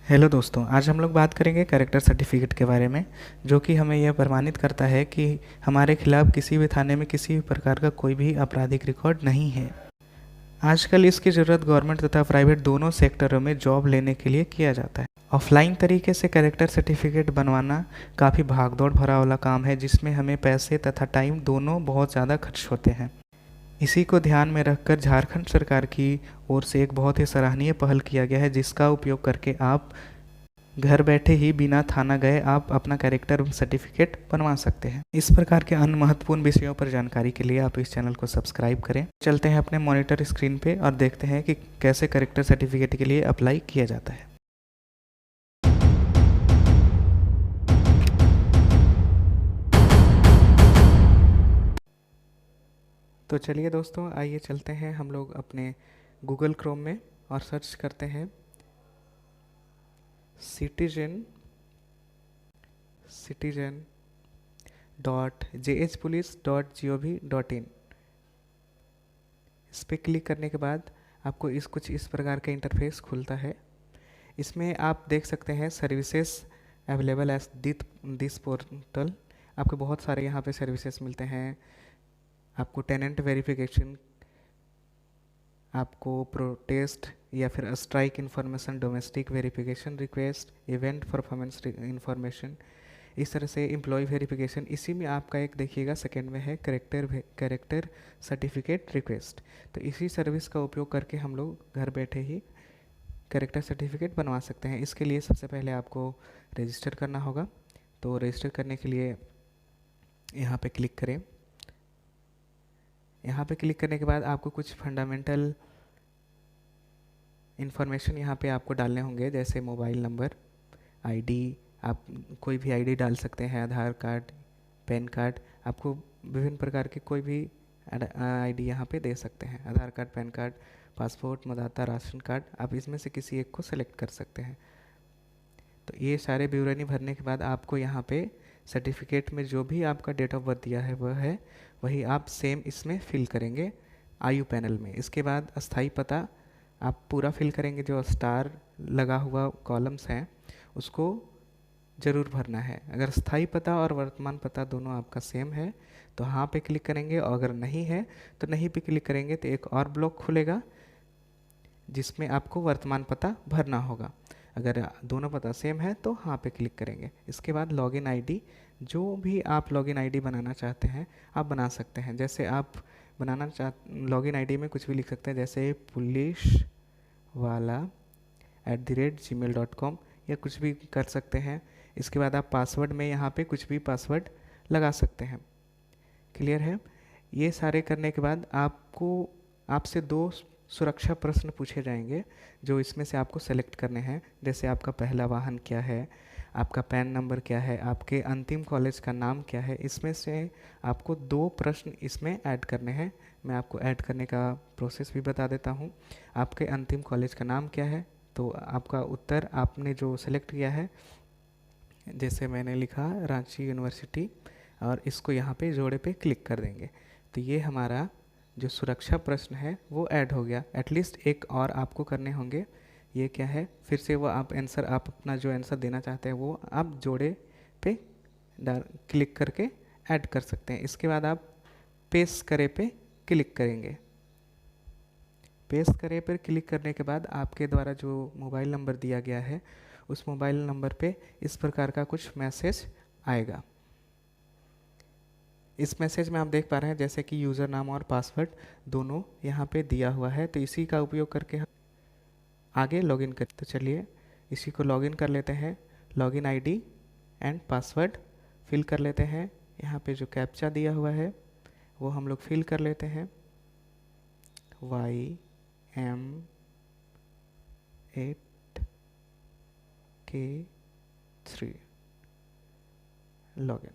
Hello दोस्तों, आज हम लोग बात करेंगे कैरेक्टर सर्टिफिकेट के बारे में, जो कि हमें यह प्रमाणित करता है कि हमारे खिलाफ किसी भी थाने में किसी भी प्रकार का कोई भी आपराधिक रिकॉर्ड नहीं है। आजकल इसकी ज़रूरत गवर्नमेंट तथा प्राइवेट दोनों सेक्टरों में जॉब लेने के लिए किया जाता है। ऑफलाइन तरीके से कैरेक्टर सर्टिफिकेट बनवाना काफ़ी भागदौड़ भरा वाला काम है, जिसमें हमें पैसे तथा टाइम दोनों बहुत ज़्यादा खर्च होते हैं। इसी को ध्यान में रखकर झारखंड सरकार की ओर से एक बहुत ही सराहनीय पहल किया गया है, जिसका उपयोग करके आप घर बैठे ही बिना थाना गए आप अपना कैरेक्टर सर्टिफिकेट बनवा सकते हैं। इस प्रकार के अन्य महत्वपूर्ण विषयों पर जानकारी के लिए आप इस चैनल को सब्सक्राइब करें। चलते हैं अपने मॉनिटर स्क्रीन पे और देखते हैं कि कैसे कैरेक्टर सर्टिफिकेट के लिए अप्लाई किया जाता है। तो चलिए दोस्तों, आइए चलते हैं हम लोग अपने गूगल क्रोम में और सर्च करते हैं citizen.jhpolice.gov.in। इस पर क्लिक करने के बाद आपको कुछ इस प्रकार का इंटरफेस खुलता है। इसमें आप देख सकते हैं services available as this portal. आपको बहुत सारे यहाँ पे सर्विसेज मिलते हैं। आपको टेनेंट वेरिफिकेशन, आपको प्रोटेस्ट या फिर strike information, domestic verification request, event performance information, इस तरह से एम्प्लॉय वेरिफिकेशन। इसी में आपका एक देखिएगा सेकंड में है कैरेक्टर सर्टिफिकेट रिक्वेस्ट। तो इसी सर्विस का उपयोग करके हम लोग घर बैठे ही कैरेक्टर सर्टिफिकेट बनवा सकते हैं। इसके लिए सबसे पहले आपको रजिस्टर करना होगा। तो रजिस्टर करने के लिए यहाँ पे क्लिक करें। यहाँ पे क्लिक करने के बाद आपको कुछ फंडामेंटल इन्फॉर्मेशन यहाँ पे आपको डालने होंगे, जैसे मोबाइल नंबर, आईडी। आप कोई भी आईडी डाल सकते हैं, आधार कार्ड, पैन कार्ड। आपको विभिन्न प्रकार के कोई भी आईडी यहाँ पे दे सकते हैं। आधार कार्ड, पैन कार्ड, पासपोर्ट, मतदाता, राशन कार्ड, आप इसमें से किसी एक को सेलेक्ट कर सकते हैं। तो ये सारे विवरणी भरने के बाद आपको यहाँ पे सर्टिफिकेट में जो भी आपका डेट ऑफ बर्थ दिया है वही आप सेम इसमें फिल करेंगे आयु पैनल में। इसके बाद अस्थाई पता आप पूरा फिल करेंगे। जो स्टार लगा हुआ कॉलम्स हैं उसको ज़रूर भरना है। अगर स्थायी पता और वर्तमान पता दोनों आपका सेम है तो हाँ पे क्लिक करेंगे, और अगर नहीं है तो नहीं पे क्लिक करेंगे। तो एक और ब्लॉक खुलेगा जिसमें आपको वर्तमान पता भरना होगा। अगर दोनों पता सेम है तो हाँ पे क्लिक करेंगे। इसके बाद लॉगिन आईडी, जो भी आप लॉगिन आईडी बनाना चाहते हैं आप बना सकते हैं। जैसे आप लॉगिन आईडी में कुछ भी लिख सकते हैं, जैसे puliswala@gmail.com या कुछ भी कर सकते हैं। इसके बाद आप पासवर्ड में यहाँ पे कुछ भी पासवर्ड लगा सकते हैं। क्लियर है? ये सारे करने के बाद आपसे 2 सुरक्षा प्रश्न पूछे जाएंगे, जो इसमें से आपको सेलेक्ट करने हैं। जैसे आपका पहला वाहन क्या है, आपका पैन नंबर क्या है, आपके अंतिम कॉलेज का नाम क्या है। इसमें से आपको 2 प्रश्न इसमें ऐड करने हैं। मैं आपको ऐड करने का प्रोसेस भी बता देता हूँ। आपके अंतिम कॉलेज का नाम क्या है, तो आपका उत्तर आपने जो सेलेक्ट किया है, जैसे मैंने लिखा रांची यूनिवर्सिटी, और इसको यहाँ पे जोड़े पे क्लिक कर देंगे। तो ये हमारा जो सुरक्षा प्रश्न है वो ऐड हो गया। एटलीस्ट एक और आपको करने होंगे। ये क्या है, फिर से वो आप अपना जो आंसर देना चाहते हैं वो आप जोड़े पे क्लिक करके ऐड कर सकते हैं। इसके बाद आप पेस्ट करे पे क्लिक करेंगे। पेस्ट करे पर क्लिक करने के बाद आपके द्वारा जो मोबाइल नंबर दिया गया है उस मोबाइल नंबर पे इस प्रकार का कुछ मैसेज आएगा। इस मैसेज में आप देख पा रहे हैं जैसे कि यूज़र नाम और पासवर्ड दोनों यहाँ पे दिया हुआ है। तो इसी का उपयोग करके हम आगे लॉगिन कर। तो चलिए इसी को लॉगिन कर लेते हैं। Login ID and password fill कर लेते हैं। यहाँ पे जो कैप्चा दिया हुआ है वो हम लोग फिल कर लेते हैं। YM8K3 login.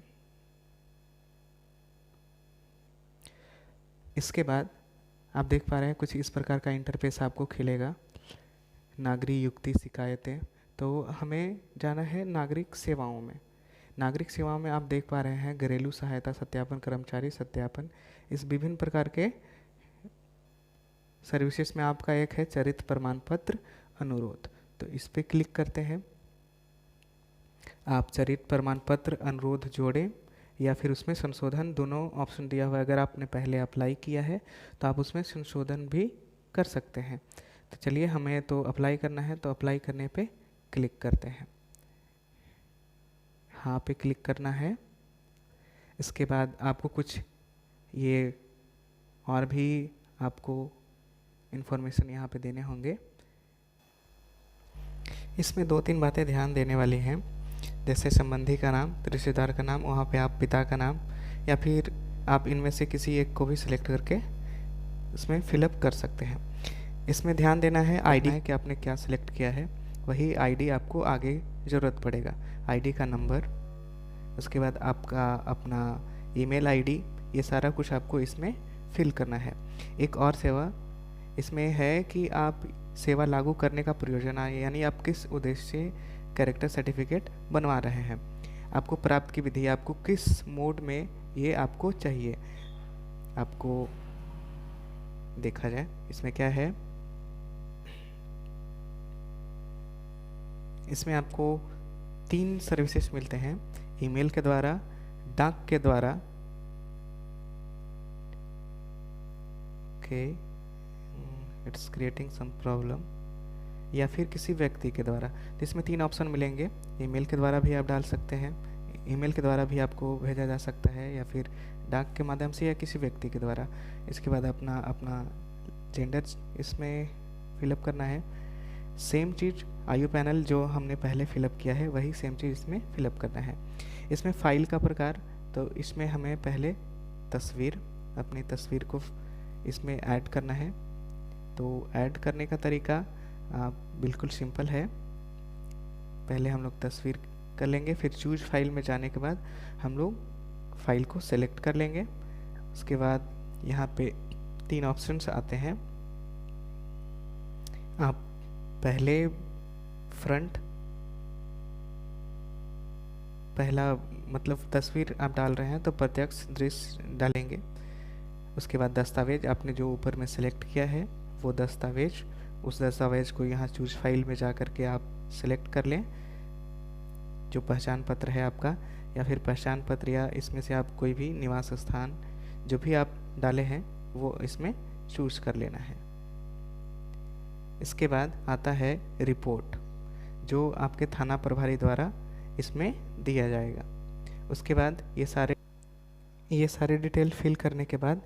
इसके बाद आप देख पा रहे हैं कुछ इस प्रकार का इंटरफेस आपको खिलेगा। नागरिक युक्ति शिकायतें, तो हमें जाना है नागरिक सेवाओं में। नागरिक सेवाओं में आप देख पा रहे हैं घरेलू सहायता सत्यापन, कर्मचारी सत्यापन। इस विभिन्न प्रकार के सर्विसेज में आपका एक है चरित्र प्रमाण पत्र अनुरोध। तो इस पर क्लिक करते हैं। आप चरित्र प्रमाण पत्र अनुरोध जोड़ें या फिर उसमें संशोधन, दोनों ऑप्शन दिया हुआ है। अगर आपने पहले अप्लाई किया है तो आप उसमें संशोधन भी कर सकते हैं। तो चलिए, हमें तो अप्लाई करना है, तो अप्लाई करने पे क्लिक करते हैं। हाँ पे क्लिक करना है। इसके बाद आपको कुछ ये और भी आपको इन्फॉर्मेशन यहाँ पे देने होंगे। इसमें 2-3 बातें ध्यान देने वाली हैं, जैसे संबंधी का नाम, रिश्तेदार का नाम, वहाँ पे आप पिता का नाम या फिर आप इनमें से किसी एक को भी सिलेक्ट करके इसमें फिलअप कर सकते हैं। इसमें ध्यान देना है आईडी है कि आपने क्या सिलेक्ट किया है, वही आईडी आपको आगे ज़रूरत पड़ेगा। आईडी का नंबर, उसके बाद आपका अपना ईमेल आईडी, ये सारा कुछ आपको इसमें फिल करना है। एक और सेवा इसमें है कि आप सेवा लागू करने का प्रयोजन, यानी आप किस उद्देश्य से कैरेक्टर सर्टिफिकेट बनवा रहे हैं, आपको प्राप्त की विधि, आपको किस मोड में ये आपको चाहिए, आपको देखा जाए इसमें क्या है। इसमें आपको 3 सर्विसेज मिलते हैं, ईमेल के द्वारा, डाक के द्वारा, okay it's creating some problem, या फिर किसी व्यक्ति के द्वारा। तो इसमें 3 ऑप्शन मिलेंगे। ईमेल के द्वारा भी आप डाल सकते हैं, ईमेल के द्वारा भी आपको भेजा जा सकता है, या फिर डाक के माध्यम से, या किसी व्यक्ति के द्वारा। इसके बाद अपना जेंडर इसमें फिलअप करना है। सेम चीज़ आयु पैनल जो हमने पहले फिलअप किया है, वही सेम चीज़ इसमें फिलअप करना है। इसमें फाइल का प्रकार, तो इसमें हमें पहले तस्वीर, अपनी तस्वीर को इसमें ऐड करना है। तो ऐड करने का तरीका बिल्कुल सिंपल है। पहले हम लोग तस्वीर कर लेंगे, फिर चूज फाइल में जाने के बाद हम लोग फाइल को सेलेक्ट कर लेंगे। उसके बाद यहाँ पे 3 ऑप्शंस आते हैं। आप पहले फ्रंट, पहला मतलब तस्वीर आप डाल रहे हैं तो प्रत्यक्ष दृश्य डालेंगे। उसके बाद दस्तावेज, आपने जो ऊपर में सेलेक्ट किया है वो दस्तावेज, उस दस्तावेज को यहाँ चूज फाइल में जा कर के आप सिलेक्ट कर लें। जो पहचान पत्र है आपका, या फिर पहचान पत्र, या इसमें से आप कोई भी निवास स्थान जो भी आप डाले हैं वो इसमें चूज कर लेना है। इसके बाद आता है रिपोर्ट, जो आपके थाना प्रभारी द्वारा इसमें दिया जाएगा। उसके बाद ये सारे डिटेल फिल करने के बाद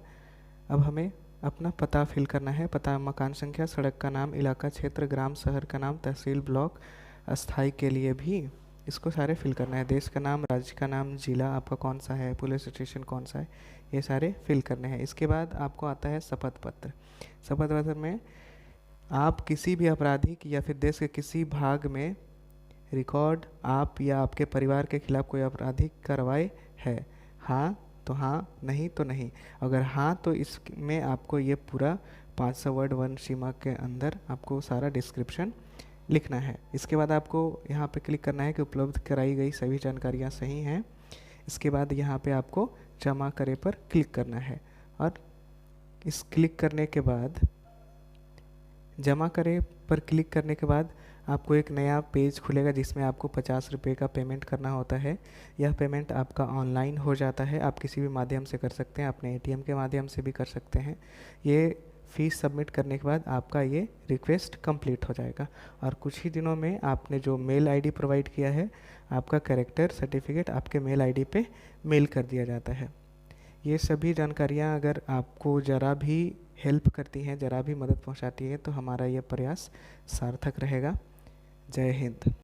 अब हमें अपना पता फिल करना है। पता, मकान संख्या, सड़क का नाम, इलाका, क्षेत्र, ग्राम, शहर का नाम, तहसील, ब्लॉक, अस्थाई के लिए भी इसको सारे फिल करना है। देश का नाम, राज्य का नाम, जिला आपका कौन सा है, पुलिस स्टेशन कौन सा है, ये सारे फिल करने हैं। इसके बाद आपको आता है शपथ पत्र। शपथ पत्र में आप किसी भी आपराधिक या फिर देश के किसी भाग में रिकॉर्ड आप या आपके परिवार के खिलाफ कोई आपराधिक कार्रवाई है, हाँ तो हाँ, नहीं तो नहीं। अगर हाँ तो इसमें आपको ये पूरा 500 वर्ड वन सीमा के अंदर आपको सारा डिस्क्रिप्शन लिखना है। इसके बाद आपको यहाँ पे क्लिक करना है कि उपलब्ध कराई गई सभी जानकारियाँ सही हैं। इसके बाद यहाँ पे आपको जमा करे पर क्लिक करना है, और इस क्लिक करने के बाद, जमा करे पर क्लिक करने के बाद आपको एक नया पेज खुलेगा जिसमें आपको 50 रुपये का पेमेंट करना होता है। यह पेमेंट आपका ऑनलाइन हो जाता है, आप किसी भी माध्यम से कर सकते हैं, अपने एटीएम के माध्यम से भी कर सकते हैं। ये फीस सबमिट करने के बाद आपका ये रिक्वेस्ट कंप्लीट हो जाएगा, और कुछ ही दिनों में आपने जो मेल आईडी प्रोवाइड किया है, आपका कैरेक्टर सर्टिफिकेट आपके मेल आईडी पे मेल कर दिया जाता है। ये सभी जानकारियाँ अगर आपको ज़रा भी हेल्प करती हैं, ज़रा भी मदद पहुंचाती है, तो हमारा ये प्रयास सार्थक रहेगा। जय हिंद।